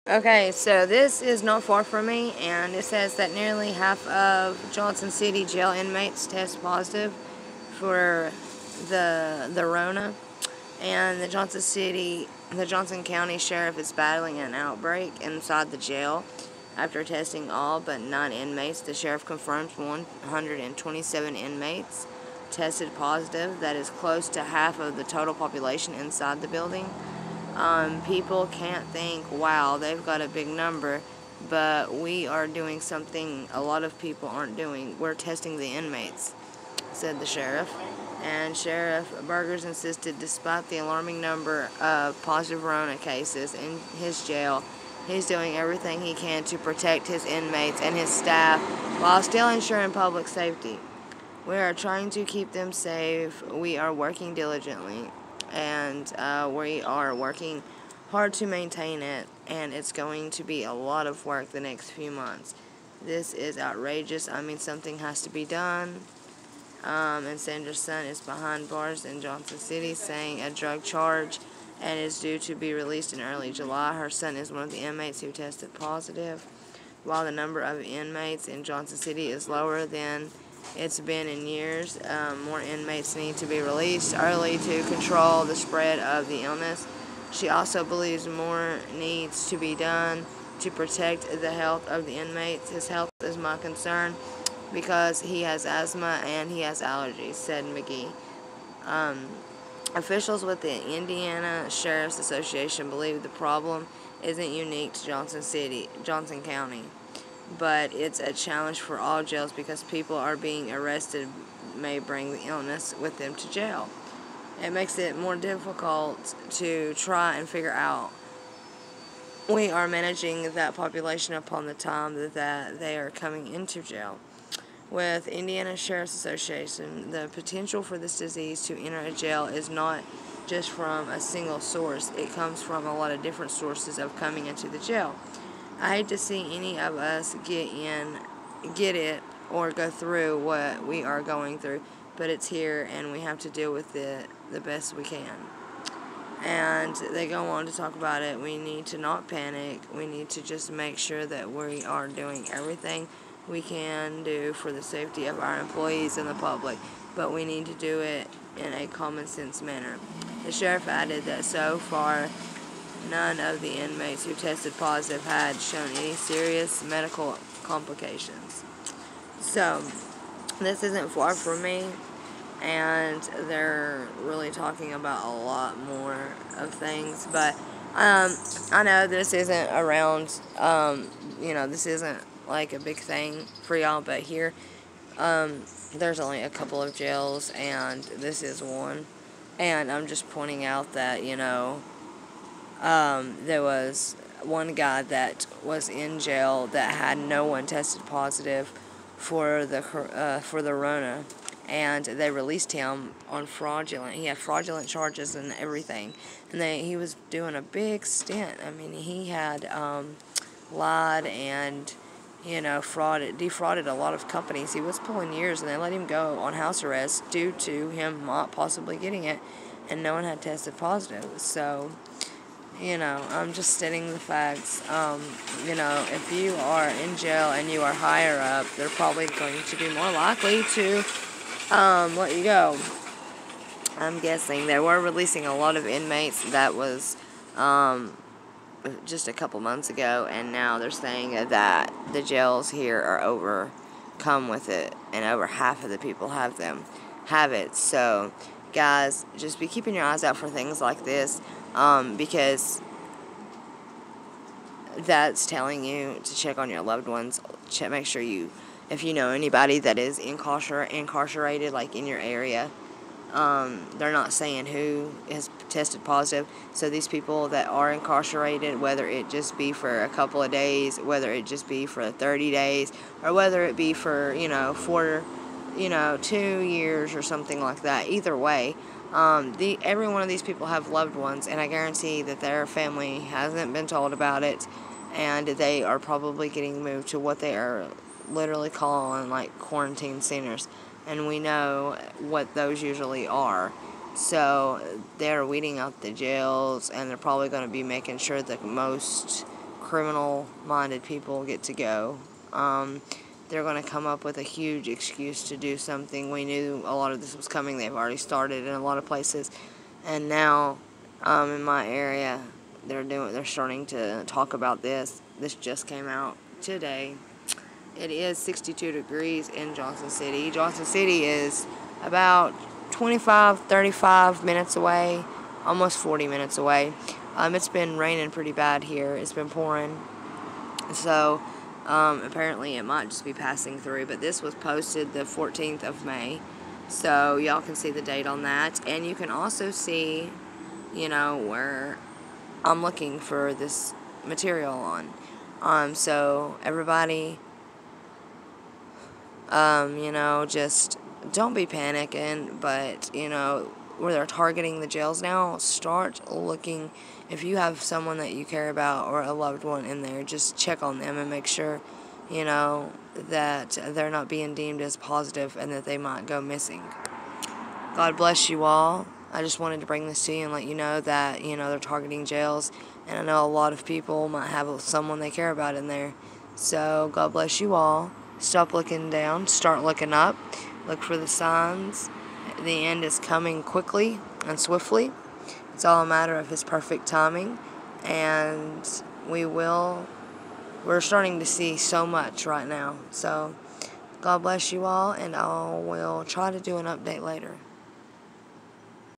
Okay, so this is not far from me, and it says that nearly half of Johnson City jail inmates test positive for the Rona, and the Johnson County Sheriff is battling an outbreak inside the jail. After testing all but 9 inmates, the sheriff confirms 127 inmates tested positive. That is close to half of the total population inside the building. People can't think, wow, they've got a big number, but we are doing something a lot of people aren't doing. We're testing the inmates, said the sheriff. And Sheriff Burgers insisted despite the alarming number of positive Rona cases in his jail, he's doing everything he can to protect his inmates and his staff while still ensuring public safety. We are trying to keep them safe. We are working diligently, and we are working hard to maintain it, and it's going to be a lot of work the next few months. This is outrageous. I mean, something has to be done. And Sandra's son is behind bars in Johnson City, saying a drug charge, and is due to be released in early July. Her son is one of the inmates who tested positive. While the number of inmates in Johnson City is lower than it's been in years, more inmates need to be released early to control the spread of the illness. She also believes more needs to be done to protect the health of the inmates. His health is my concern because he has asthma and he has allergies, said McGee. Officials with the Indiana Sheriff's Association believe the problem isn't unique to Johnson County, but it's a challenge for all jails because people are being arrested may bring the illness with them to jail. It makes it more difficult to try and figure out. We are managing that population upon the time that they are coming into jail. With Indiana Sheriff's Association, the potential for this disease to enter a jail is not just from a single source. It comes from a lot of different sources of coming into the jail. I hate to see any of us get it, or go through what we are going through, but it's here and we have to deal with it the best we can. And they go on to talk about it. We need to not panic. We need to just make sure that we are doing everything we can do for the safety of our employees and the public, but we need to do it in a common sense manner. The sheriff added that so far, none of the inmates who tested positive had shown any serious medical complications. So, this isn't far from me, and they're really talking about a lot more of things, but I know this isn't around, this isn't like a big thing for y'all, but here, there's only a couple of jails, and this is one, and I'm just pointing out that, there was one guy that was in jail that had no one tested positive for the Rona, and they released him on fraudulent. He had fraudulent charges and everything, and he was doing a big stint. I mean, he had lied and defrauded a lot of companies. He was pulling years, and they let him go on house arrest due to him not possibly getting it, and no one had tested positive. So, I'm just stating the facts. If you are in jail and you are higher up, they're probably going to be more likely to let you go. I'm guessing they were releasing a lot of inmates. That was just a couple months ago, and now they're saying that the jails here are overcome with it, and over half of the people have it. So, guys, just be keeping your eyes out for things like this, because that's telling you to check on your loved ones. Make sure if you know anybody that is incarcerated, like in your area. They're not saying who is tested positive. So these people that are incarcerated, whether it just be for a couple of days, whether it just be for 30 days, or whether it be for, for 2 years or something like that, either way, every one of these people have loved ones, and I guarantee that their family hasn't been told about it, and they are probably getting moved to what they are literally calling like quarantine centers. And we know what those usually are. So they're weeding out the jails, and they're probably going to be making sure the most criminal-minded people get to go. They're going to come up with a huge excuse to do something. We knew a lot of this was coming. They've already started in a lot of places. And now, in my area, they're starting to talk about this. This just came out today. It is 62 degrees in Johnson City. Johnson City is about 25, 35 minutes away, almost 40 minutes away. It's been raining pretty bad here. It's been pouring. So, apparently it might just be passing through. But this was posted the 14th of May. So, y'all can see the date on that. And you can also see, where I'm looking for this material on. So, everybody, just don't be panicking, but, where they're targeting the jails now, start looking. If you have someone that you care about or a loved one in there, just check on them and make sure, that they're not being deemed as positive and that they might go missing. God bless you all. I just wanted to bring this to you and let you know that, they're targeting jails, and I know a lot of people might have someone they care about in there. So, God bless you all. Stop looking down. Start looking up. Look for the signs. The end is coming quickly and swiftly. It's all a matter of His perfect timing. And we're starting to see so much right now. So, God bless you all, and I will try to do an update later.